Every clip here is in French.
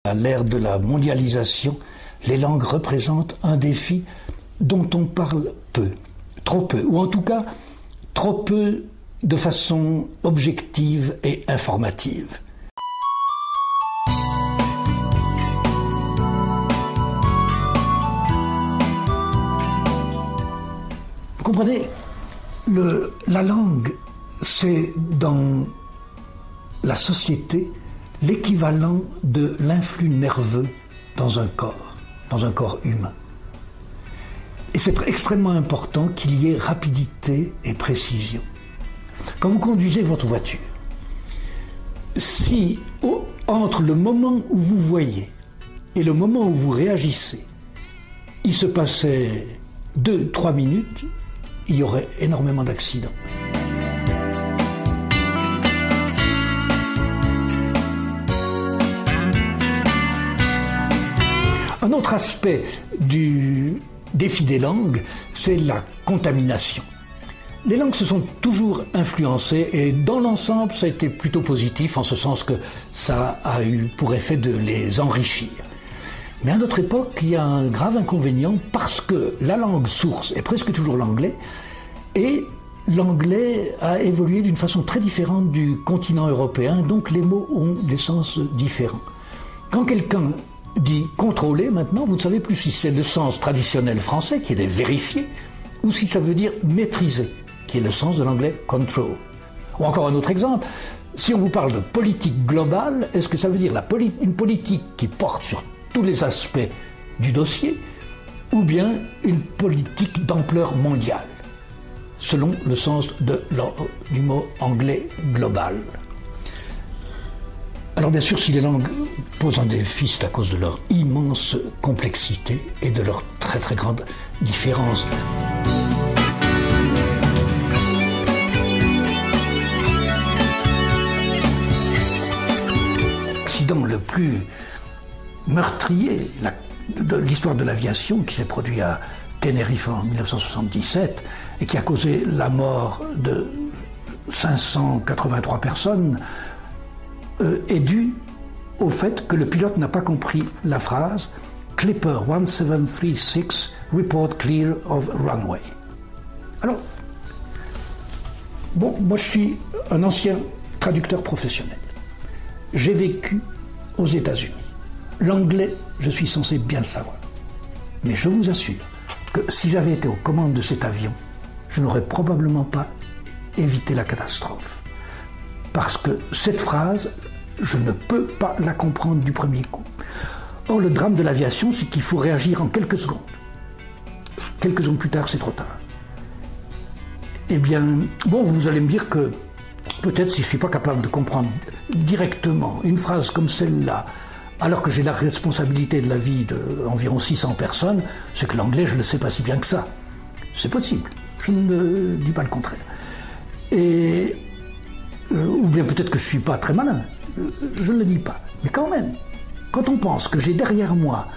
À l'ère de la mondialisation, les langues représentent un défi dont on parle peu, trop peu, ou en tout cas trop peu de façon objective et informative. Vous comprenez, la langue, c'est dans la société l'équivalent de l'influx nerveux dans un corps humain. Et c'est extrêmement important qu'il y ait rapidité et précision. Quand vous conduisez votre voiture, si entre le moment où vous voyez et le moment où vous réagissez, il se passait 2-3 minutes, il y aurait énormément d'accidents. Un autre aspect du défi des langues, c'est la contamination. Les langues se sont toujours influencées et dans l'ensemble, ça a été plutôt positif en ce sens que ça a eu pour effet de les enrichir. Mais à notre époque, il y a un grave inconvénient parce que la langue source est presque toujours l'anglais et l'anglais a évolué d'une façon très différente du continent européen, donc les mots ont des sens différents. Quand quelqu'un dit contrôler, maintenant, vous ne savez plus si c'est le sens traditionnel français, qui est de vérifier, ou si ça veut dire maîtriser, qui est le sens de l'anglais control. Ou encore un autre exemple, si on vous parle de politique globale, est-ce que ça veut dire une politique qui porte sur tous les aspects du dossier, ou bien une politique d'ampleur mondiale, selon le sens du mot anglais global. Alors bien sûr, si les langues posent un défi, c'est à cause de leur immense complexité et de leur très très grande différence. L'accident le plus meurtrier de l'histoire de l'aviation, qui s'est produit à Tenerife en 1977 et qui a causé la mort de 583 personnes, est dû au fait que le pilote n'a pas compris la phrase « Clipper 1736, report clear of runway ». Alors, bon, moi je suis un ancien traducteur professionnel. J'ai vécu aux États-Unis. L'anglais, je suis censé bien le savoir. Mais je vous assure que si j'avais été aux commandes de cet avion, je n'aurais probablement pas évité la catastrophe. Parce que cette phrase, je ne peux pas la comprendre du premier coup. Or, le drame de l'aviation, c'est qu'il faut réagir en quelques secondes. Quelques secondes plus tard, c'est trop tard. Eh bien, bon, vous allez me dire que peut-être si je ne suis pas capable de comprendre directement une phrase comme celle-là, alors que j'ai la responsabilité de la vie d'environ 600 personnes, c'est que l'anglais, je ne le sais pas si bien que ça. C'est possible, je ne dis pas le contraire. Ou bien peut-être que je ne suis pas très malin, je ne le dis pas. Mais quand même, quand on pense que j'ai derrière moi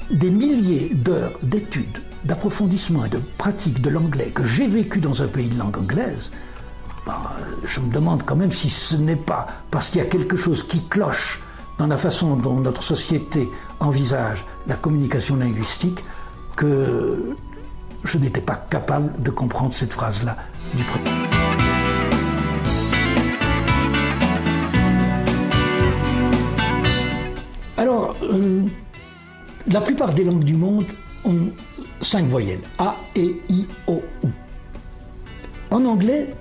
des milliers d'heures d'études, d'approfondissement et de pratique de l'anglais, que j'ai vécu dans un pays de langue anglaise, je me demande quand même si ce n'est pas parce qu'il y a quelque chose qui cloche dans la façon dont notre société envisage la communication linguistique que je n'étais pas capable de comprendre cette phrase-là du premier. Alors, la plupart des langues du monde ont 5 voyelles, A, E, I, O, U. En anglais,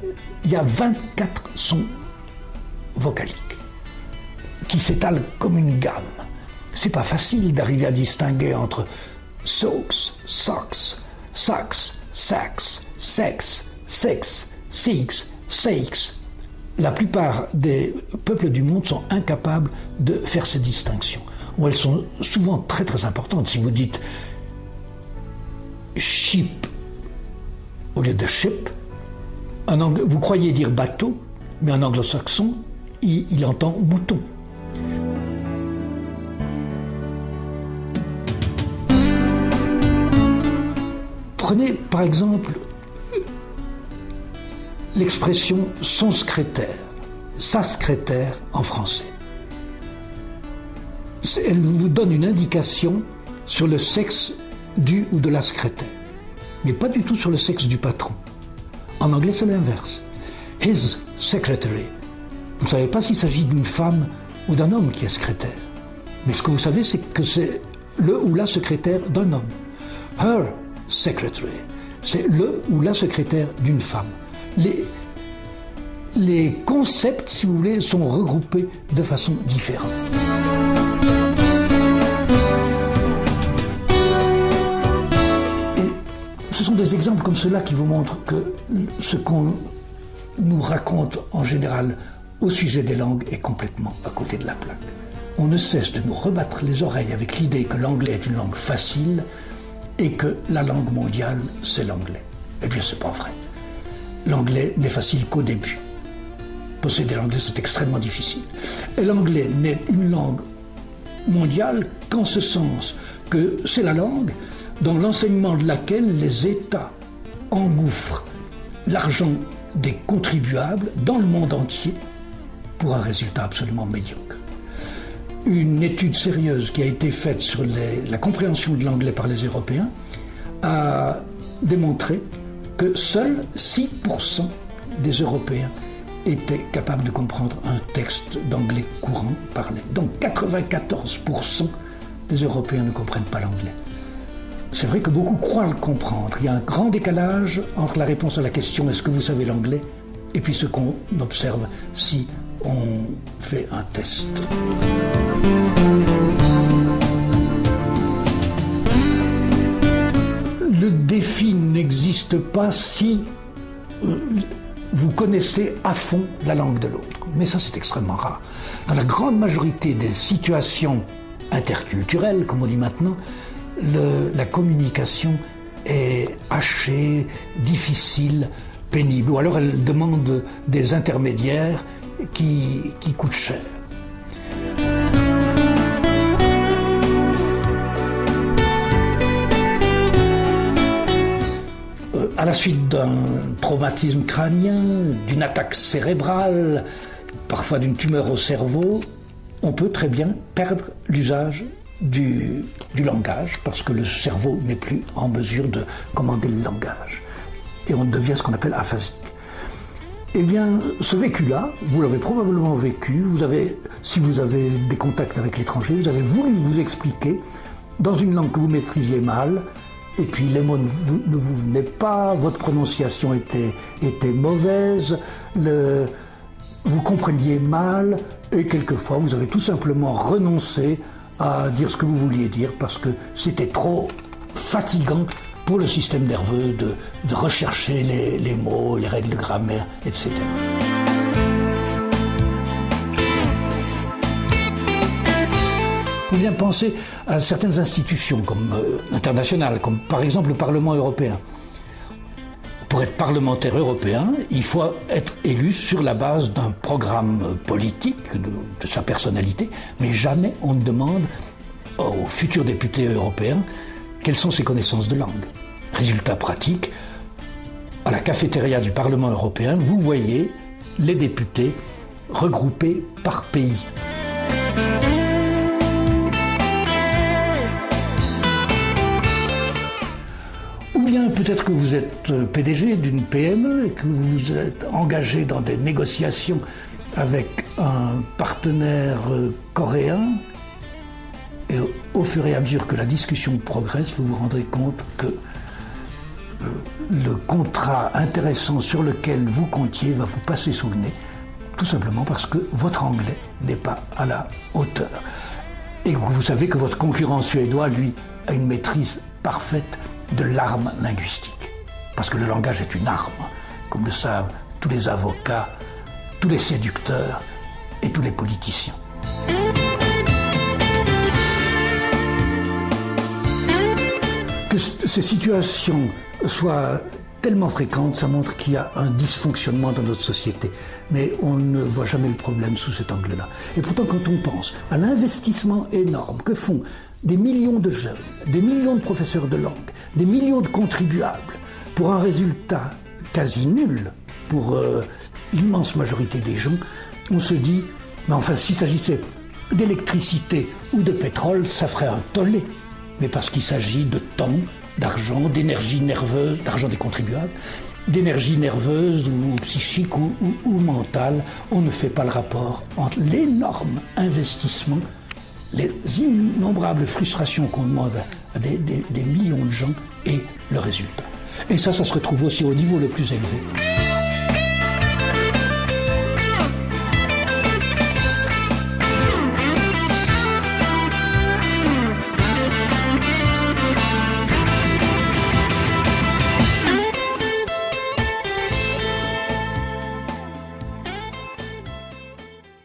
il y a 24 sons vocaliques qui s'étalent comme une gamme. C'est pas facile d'arriver à distinguer entre soaks, socks, sax, sax, sex, sex, six, sakes. La plupart des peuples du monde sont incapables de faire ces distinctions. Ou elles sont souvent très très importantes. Si vous dites ship au lieu de ship, vous croyez dire bateau, mais un anglo-saxon, il entend mouton. Prenez par exemple l'expression son secrétaire, sa secrétaire en français. elle vous donne une indication sur le sexe du ou de la secrétaire, mais pas du tout sur le sexe du patron. En anglais, c'est l'inverse. His secretary. Vous ne savez pas s'il s'agit d'une femme ou d'un homme qui est secrétaire. Mais ce que vous savez, c'est que c'est le ou la secrétaire d'un homme. Her secretary. C'est le ou la secrétaire d'une femme. Les concepts, si vous voulez, sont regroupés de façon différente. Et ce sont des exemples comme cela qui vous montrent que ce qu'on nous raconte en général au sujet des langues est complètement à côté de la plaque. On ne cesse de nous rebattre les oreilles avec l'idée que l'anglais est une langue facile et que la langue mondiale, c'est l'anglais. Eh bien, c'est pas vrai. L'anglais n'est facile qu'au début. Posséder l'anglais, c'est extrêmement difficile. Et l'anglais n'est une langue mondiale qu'en ce sens que c'est la langue dans l'enseignement de laquelle les États engouffrent l'argent des contribuables dans le monde entier pour un résultat absolument médiocre. Une étude sérieuse qui a été faite sur la compréhension de l'anglais par les Européens a démontré que seuls 6% des Européens étaient capables de comprendre un texte d'anglais courant parlé. Donc 94% des Européens ne comprennent pas l'anglais. C'est vrai que beaucoup croient le comprendre. Il y a un grand décalage entre la réponse à la question « Est-ce que vous savez l'anglais ?» et puis ce qu'on observe si on fait un test. Le défi n'existe pas si vous connaissez à fond la langue de l'autre. Mais ça, c'est extrêmement rare. Dans la grande majorité des situations interculturelles, comme on dit maintenant, la communication est hachée, difficile, pénible. Ou alors elle demande des intermédiaires qui coûtent cher. À la suite d'un traumatisme crânien, d'une attaque cérébrale, parfois d'une tumeur au cerveau, on peut très bien perdre l'usage du langage parce que le cerveau n'est plus en mesure de commander le langage. Et on devient ce qu'on appelle aphasique. Eh bien, ce vécu-là, vous l'avez probablement vécu, si vous avez des contacts avec l'étranger, vous avez voulu vous expliquer dans une langue que vous maîtrisiez mal, et puis les mots ne vous venaient pas, votre prononciation était mauvaise, vous compreniez mal, et quelquefois vous avez tout simplement renoncé à dire ce que vous vouliez dire parce que c'était trop fatigant pour le système nerveux de rechercher les mots, les règles de grammaire, etc. Il vient penser à certaines institutions internationales, comme par exemple le Parlement européen. Pour être parlementaire européen, il faut être élu sur la base d'un programme politique, de sa personnalité, mais jamais on ne demande aux futurs députés européens quelles sont ses connaissances de langue. Résultat pratique, à la cafétéria du Parlement européen, vous voyez les députés regroupés par pays. Ou bien peut-être que vous êtes PDG d'une PME et que vous êtes engagé dans des négociations avec un partenaire coréen. Et au fur et à mesure que la discussion progresse, vous vous rendrez compte que le contrat intéressant sur lequel vous comptiez va vous passer sous le nez, tout simplement parce que votre anglais n'est pas à la hauteur. Et vous savez que votre concurrent suédois, lui, a une maîtrise parfaite de l'arme linguistique. Parce que le langage est une arme, comme le savent tous les avocats, tous les séducteurs et tous les politiciens. Que ces situations soient tellement fréquentes, ça montre qu'il y a un dysfonctionnement dans notre société. Mais on ne voit jamais le problème sous cet angle-là. Et pourtant, quand on pense à l'investissement énorme que font des millions de jeunes, des millions de professeurs de langue, des millions de contribuables, pour un résultat quasi nul pour l'immense majorité des gens, on se dit, mais enfin, s'il s'agissait d'électricité ou de pétrole, ça ferait un tollé. Mais parce qu'il s'agit de temps, d'argent, d'énergie nerveuse, d'argent des contribuables, d'énergie nerveuse ou psychique ou mentale, on ne fait pas le rapport entre l'énorme investissement, les innombrables frustrations qu'on demande à des millions de gens et le résultat. Et ça se retrouve aussi au niveau le plus élevé.